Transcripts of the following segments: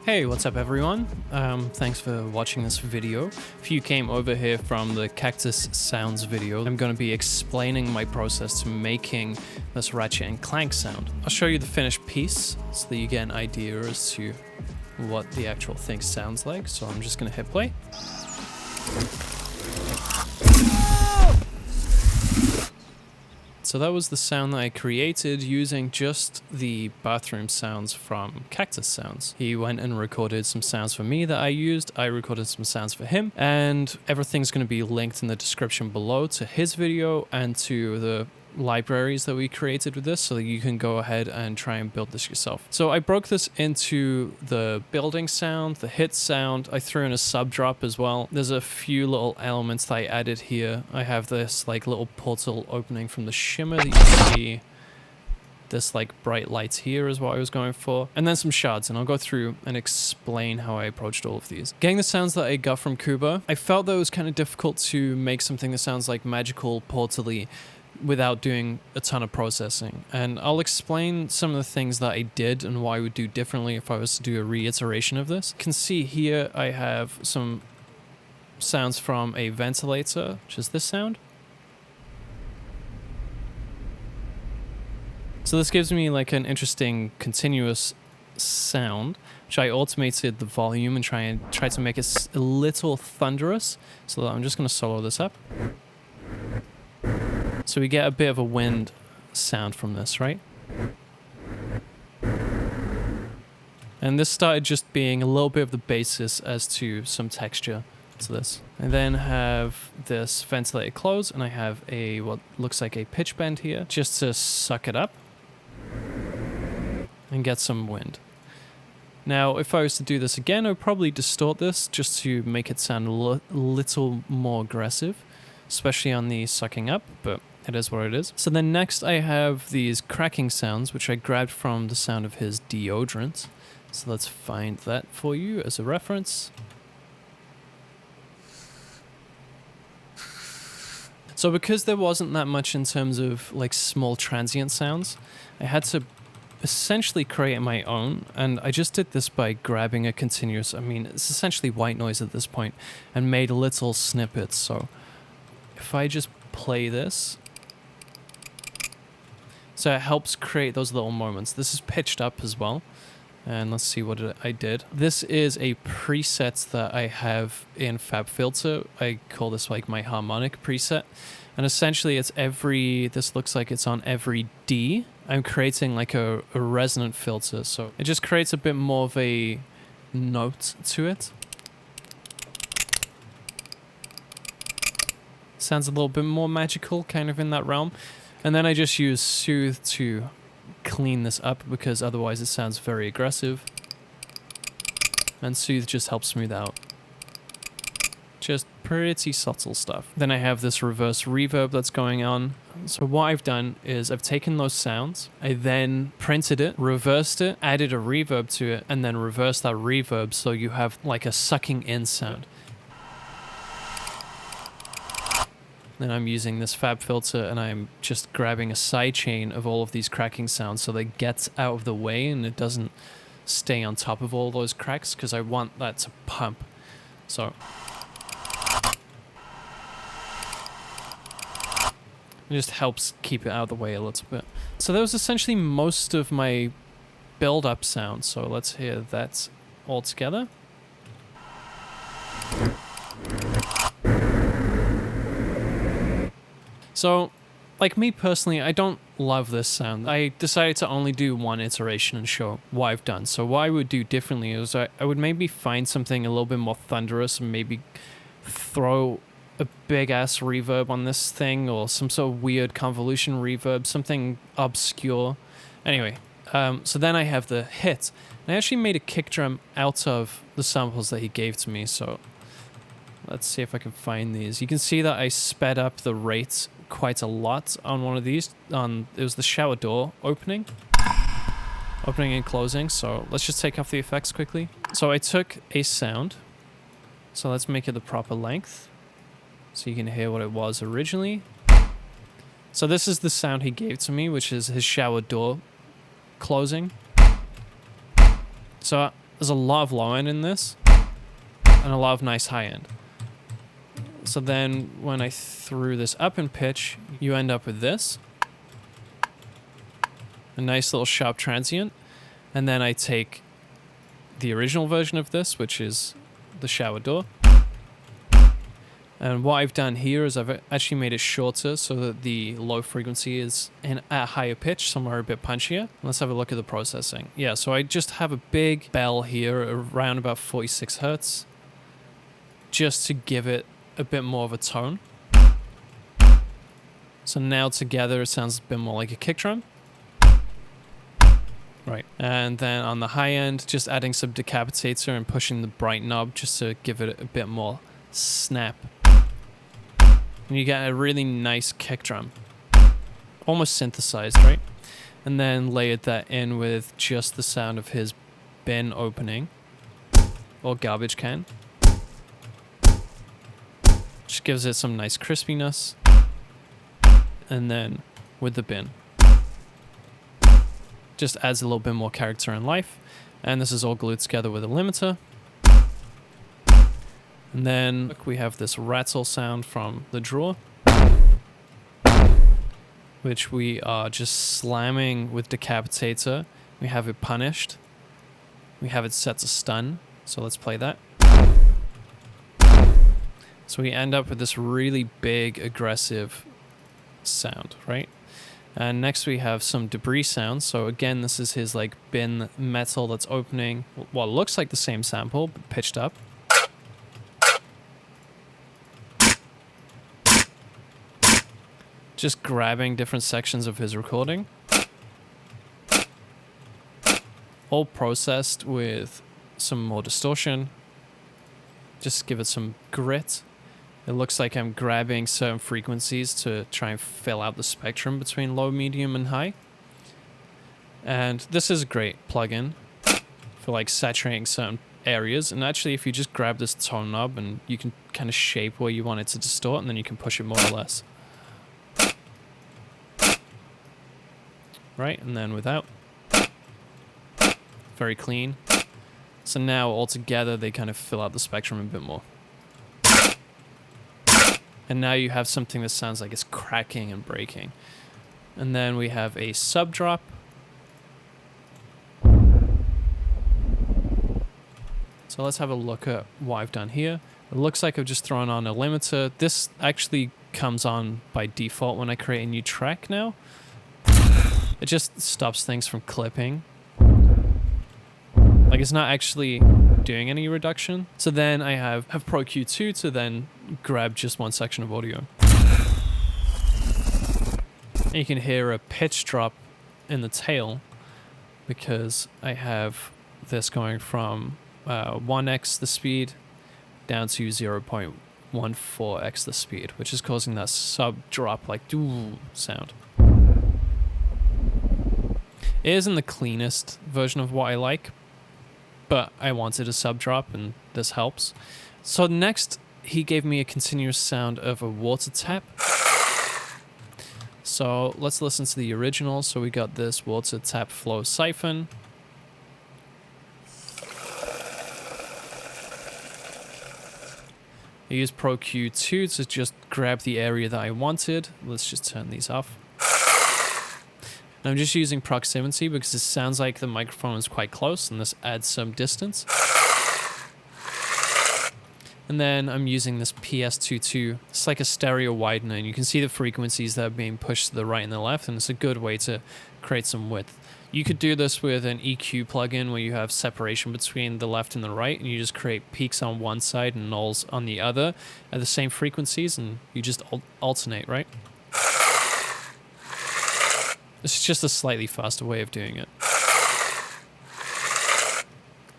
Hey, what's up everyone? Thanks for watching this video. If you came over here from the Cactuzz Sounds video, I'm going to be explaining my process to making this Ratchet and Clank sound. I'll show you the finished piece so that you get an idea as to what the actual thing sounds like. So I'm just going to hit play. So that was the sound that I created using just the bathroom sounds from Cactuzz Sounds. He went and recorded some sounds for me that I used. I recorded some sounds for him, and everything's going to be linked in the description below to his video and to the libraries that we created with this, so that you can go ahead and try and build this yourself. So I broke this into the building sound, the hit sound. I threw in a sub drop as well. There's a few little elements that I added here. I have this like little portal opening from the shimmer that you see. This like bright lights here is what I was going for, and then some shards, and I'll go through and explain how I approached all of these. Getting the sounds that I got from Kuba, I felt that it was kind of difficult to make something that sounds like magical, portal-y without doing a ton of processing, and I'll explain some of the things that I did and why I would do differently if I was to do a reiteration of this. You can see here I have some sounds from a ventilator, which is this sound. So this gives me like an interesting continuous sound, which I automated the volume and try to make it a little thunderous. So I'm just going to solo this up. So we get a bit of a wind sound from this, right? And this started just being a little bit of the basis as to some texture to this. I then have this ventilator close, and I have a what looks like a pitch bend here just to suck it up and get some wind. Now, if I was to do this again, I would probably distort this just to make it sound a little more aggressive, especially on the sucking up, but it is what it is. So then next I have these cracking sounds, which I grabbed from the sound of his deodorant. So let's find that for you as a reference. So because there wasn't that much in terms of like small transient sounds, I had to essentially create my own, and I just did this by grabbing a continuous, I mean it's essentially white noise at this point, and made little snippets. So if I just play this, so it helps create those little moments. This is pitched up as well, and let's see what I did. This is a preset that I have in FabFilter. I call this like my harmonic preset, and essentially it's this looks like it's on every D. I'm creating like a resonant filter, so it just creates a bit more of a note to it. Sounds a little bit more magical, kind of in that realm. And then I just use Soothe to clean this up, because otherwise it sounds very aggressive. And Soothe just helps smooth out. Just pretty subtle stuff. Then I have this reverse reverb that's going on. So what I've done is I've taken those sounds, I then printed it, reversed it, added a reverb to it, and then reversed that reverb so you have like a sucking in sound. Then I'm using this fab filter, and I'm just grabbing a sidechain of all of these cracking sounds so that it gets out of the way and it doesn't stay on top of all those cracks, because I want that to pump. So it just helps keep it out of the way a little bit. So that was essentially most of my build-up sound. So let's hear that all together. So, like me personally, I don't love this sound. I decided to only do one iteration and show what I've done. So what I would do differently is I would maybe find something a little bit more thunderous, and maybe throw a big ass reverb on this thing, or some sort of weird convolution reverb, something obscure. Anyway, so then I have the hit. And I actually made a kick drum out of the samples that he gave to me, so let's see if I can find these. You can see that I sped up the rate quite a lot on one of these. It was the shower door opening and closing. So let's just take off the effects quickly. So I took a sound, so let's make it the proper length so you can hear what it was originally. So this is the sound he gave to me, which is his shower door closing. So There's a lot of low end in this and a lot of nice high end. So then when I threw this up in pitch, you end up with this. A nice little sharp transient. And then I take the original version of this, which is the shower door. And what I've done here is I've actually made it shorter so that the low frequency is at a higher pitch, somewhere a bit punchier. Let's have a look at the processing. Yeah, so I just have a big bell here around about 46 hertz, just to give it a bit more of a tone. So now together it sounds a bit more like a kick drum. Right, and then on the high end, just adding some decapitator and pushing the bright knob just to give it a bit more snap. And you get a really nice kick drum. Almost synthesized, right? And then layered that in with just the sound of his bin opening. Or garbage can. Just gives it some nice crispiness. And then with the bin. Just adds a little bit more character and life. And this is all glued together with a limiter. And then look, we have this rattle sound from the drawer, which we are just slamming with decapitator. We have it punished. We have it set to stun. So let's play that. So we end up with this really big, aggressive sound, right? And next we have some debris sounds. So again, this is his like bin metal that's opening. Well, it looks like the same sample, but pitched up. Just grabbing different sections of his recording. All processed with some more distortion. Just give it some grit. It looks like I'm grabbing certain frequencies to try and fill out the spectrum between low, medium, and high. And this is a great plugin for like saturating certain areas. And actually, if you just grab this tone knob and you can kind of shape where you want it to distort, and then you can push it more or less. Right, and then without. Very clean. So now all together they kind of fill out the spectrum a bit more. And now you have something that sounds like it's cracking and breaking. And then we have a sub drop. So let's have a look at what I've done here. It looks like I've just thrown on a limiter. This actually comes on by default when I create a new track now. It just stops things from clipping. Like it's not actually doing any reduction. So then I have Pro Q2 to then grab just one section of audio. And you can hear a pitch drop in the tail because I have this going from 1x the speed down to 0.14x the speed, which is causing that sub drop like doo sound. It isn't the cleanest version of what I like, but I wanted a sub drop and this helps. So next, he gave me a continuous sound of a water tap. So let's listen to the original. So we got this water tap flow siphon. I used Pro Q2 to just grab the area that I wanted. Let's just turn these off. And I'm just using proximity because it sounds like the microphone is quite close and this adds some distance. And then I'm using this PS22. It's like a stereo widener and you can see the frequencies that are being pushed to the right and the left, and it's a good way to create some width. You could do this with an EQ plugin where you have separation between the left and the right and you just create peaks on one side and nulls on the other at the same frequencies and you just alternate, right? It's just a slightly faster way of doing it.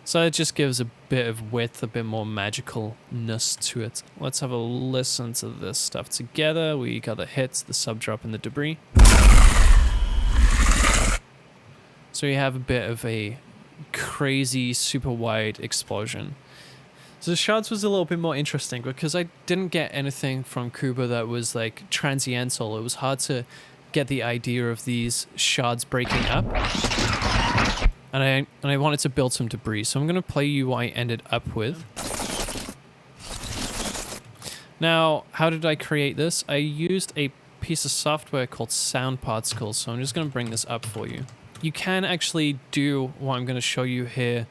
So it just gives a bit of width, a bit more magicalness to it. Let's have a listen to this stuff together. We got the hits, the sub drop, and the debris. So you have a bit of a crazy, super wide explosion. So the shards was a little bit more interesting because I didn't get anything from Kuba that was like transiental. It was hard to get the idea of these shards breaking up. and I wanted to build some debris. So I'm going to play you what I ended up with. Now, how did I create this? I used a piece of software called Sound Particles. So I'm just going to bring this up for you. You can actually do what I'm going to show you here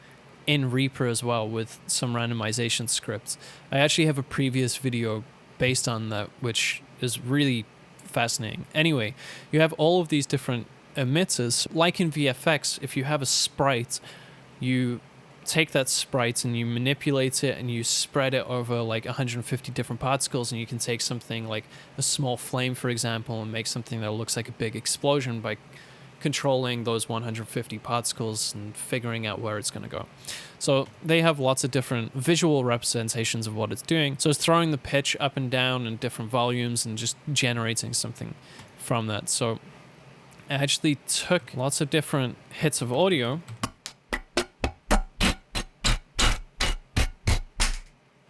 in Reaper as well with some randomization scripts. I actually have a previous video based on that, which is really fascinating. Anyway, you have all of these different emitters. Like in VFX, if you have a sprite, you take that sprite and you manipulate it and you spread it over like 150 different particles, and you can take something like a small flame, for example, and make something that looks like a big explosion by controlling those 150 particles and figuring out where it's going to go. So they have lots of different visual representations of what it's doing. So it's throwing the pitch up and down in different volumes and just generating something from that. So I actually took lots of different hits of audio.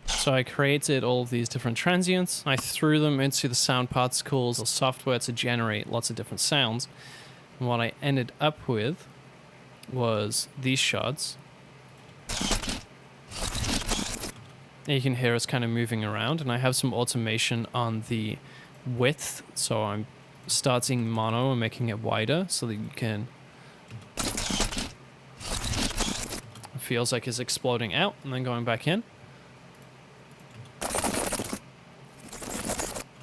So I created all of these different transients. I threw them into the Sound Particles or software to generate lots of different sounds. And what I ended up with was these shots. And you can hear us kind of moving around, and I have some automation on the width. So I'm starting mono and making it wider so that you can... It feels like it's exploding out and then going back in.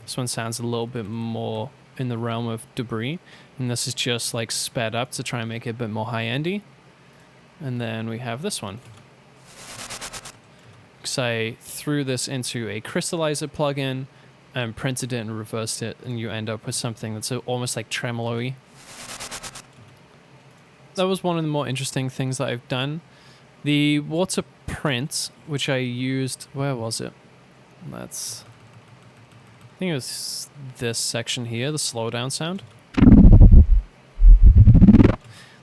This one sounds a little bit more in the realm of debris, and this is just like sped up to try and make it a bit more high-endy. And then we have this one. Because I threw this into a crystallizer plugin and printed it and reversed it, and you end up with something that's almost like tremolo-y. That was one of the more interesting things that I've done. The water print, which I used, where was it? That's... I think it was this section here, the slowdown sound.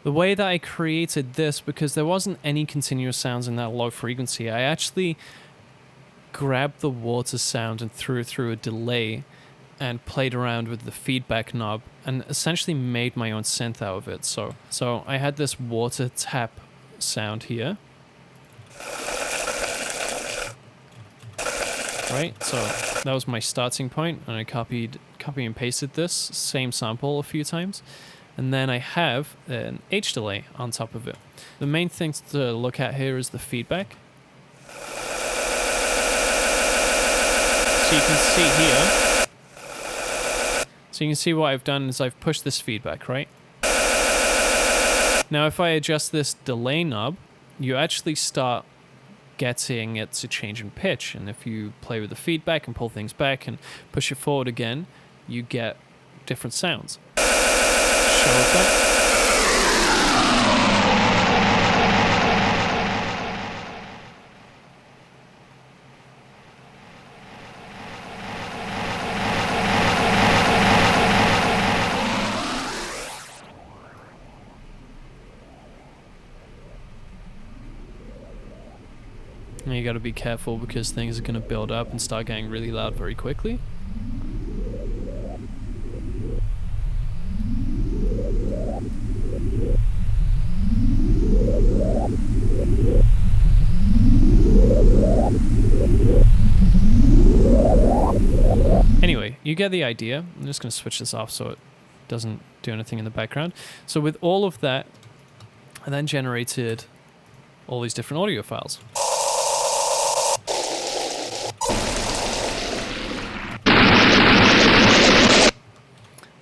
The way that I created this, because there wasn't any continuous sounds in that low frequency, I actually grabbed the water sound and threw it through a delay and played around with the feedback knob and essentially made my own synth out of it. So I had this water tap sound here. Right, so that was my starting point, and I copy and pasted this same sample a few times, and then I have an H delay on top of it. The main thing to look at here is the feedback. So you can see here. So you can see what I've done is I've pushed this feedback, right? Now if I adjust this delay knob, you actually start getting it to change in pitch, and if you play with the feedback and pull things back and push it forward again, you get different sounds. Show of that. And you got to be careful because things are going to build up and start getting really loud very quickly. Anyway, you get the idea. I'm just going to switch this off so it doesn't do anything in the background. So with all of that, I then generated all these different audio files.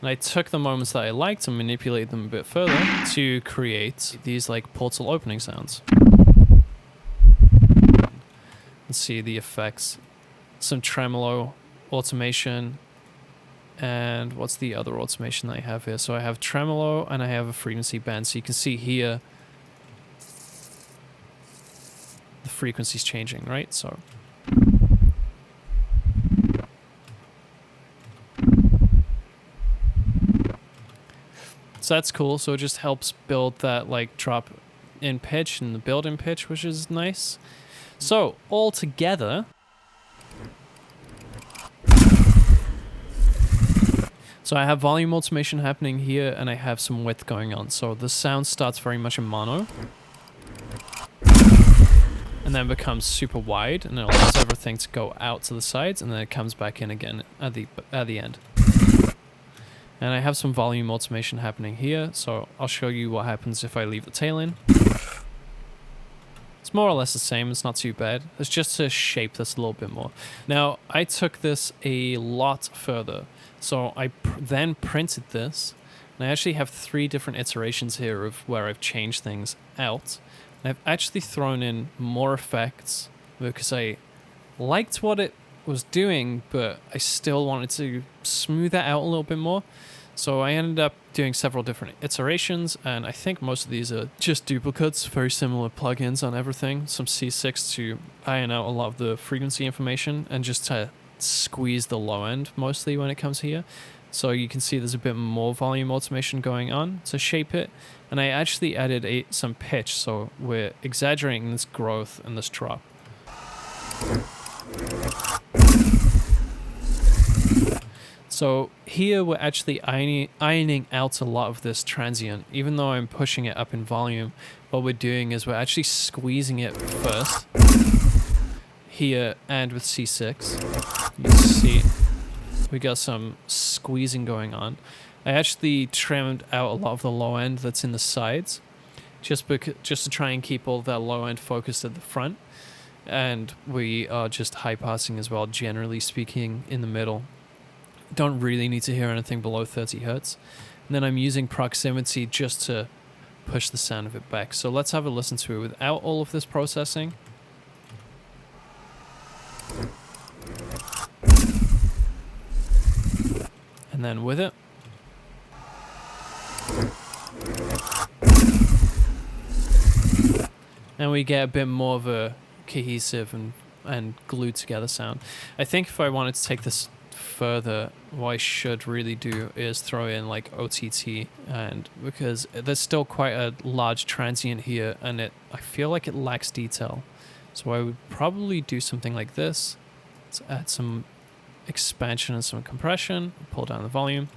And I took the moments that I liked and manipulated them a bit further to create these like portal opening sounds. Let's see the effects. Some tremolo automation. And what's the other automation that I have here? So I have tremolo and I have a frequency band. So you can see here the frequency's changing, right? So that's cool. So it just helps build that like drop in pitch and the build in pitch, which is nice. So all together, So I have volume automation happening here, and I have some width going on. So the sound starts very much in mono, and then becomes super wide, and it allows everything to go out to the sides, and then it comes back in again at the end. And I have some volume automation happening here, so I'll show you what happens if I leave the tail in. It's more or less the same, it's not too bad. It's just to shape this a little bit more. Now, I took this a lot further. So I then printed this, and I actually have 3 different iterations here of where I've changed things out. And I've actually thrown in more effects because I liked what it was doing, but I still wanted to smooth that out a little bit more. So I ended up doing several different iterations, and I think most of these are just duplicates, very similar plugins on everything. Some C6 to iron out a lot of the frequency information and just to squeeze the low end mostly when it comes here. So you can see there's a bit more volume automation going on to shape it. And I actually added some pitch, so we're exaggerating this growth and this drop. So here we're actually ironing out a lot of this transient. Even though I'm pushing it up in volume, what we're doing is we're actually squeezing it first. Here and with C6. You can see we got some squeezing going on. I actually trimmed out a lot of the low end that's in the sides, just to try and keep all that low end focused at the front. And we are just high passing as well, generally speaking, in the middle. Don't really need to hear anything below 30 hertz. And then I'm using proximity just to push the sound of it back. So let's have a listen to it without all of this processing. And then with it. And we get a bit more of a cohesive and glued together sound. I think if I wanted to take this further, what I should really do is throw in like OTT, and because there's still quite a large transient here, and I feel like it lacks detail. So I would probably do something like this. Let's add some expansion and some compression, pull down the volume.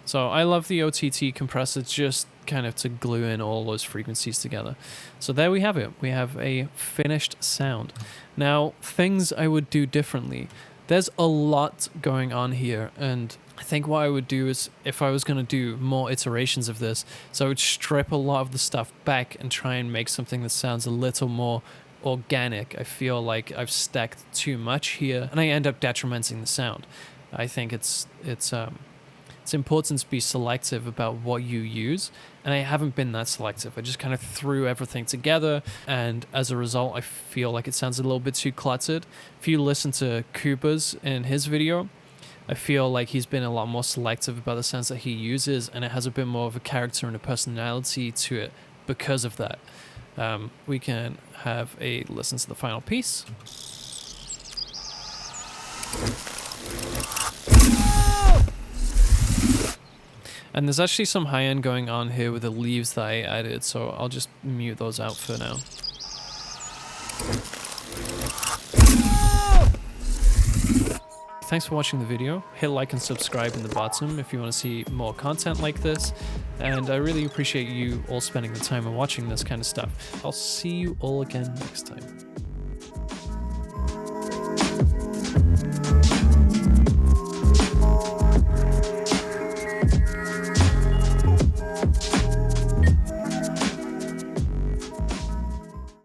So I love the OTT compressor just kind of to glue in all those frequencies together. So there we have it. We have a finished sound. Now, things I would do differently. There's a lot going on here, and I think what I would do is, if I was going to do more iterations of this, so I would strip a lot of the stuff back and try and make something that sounds a little more organic. I feel like I've stacked too much here, and I end up detrimenting the sound. I think it's important to be selective about what you use, and I haven't been that selective. I just kind of threw everything together, and as a result, I feel like it sounds a little bit too cluttered. If you listen to Cooper's in his video, I feel like he's been a lot more selective about the sounds that he uses, and it has a bit more of a character and a personality to it because of that. We can have a listen to the final piece. And there's actually some high end going on here with the leaves that I added, so I'll just mute those out for now. Thanks for watching the video. Hit like and subscribe in the bottom if you want to see more content like this. And I really appreciate you all spending the time and watching this kind of stuff. I'll see you all again next time.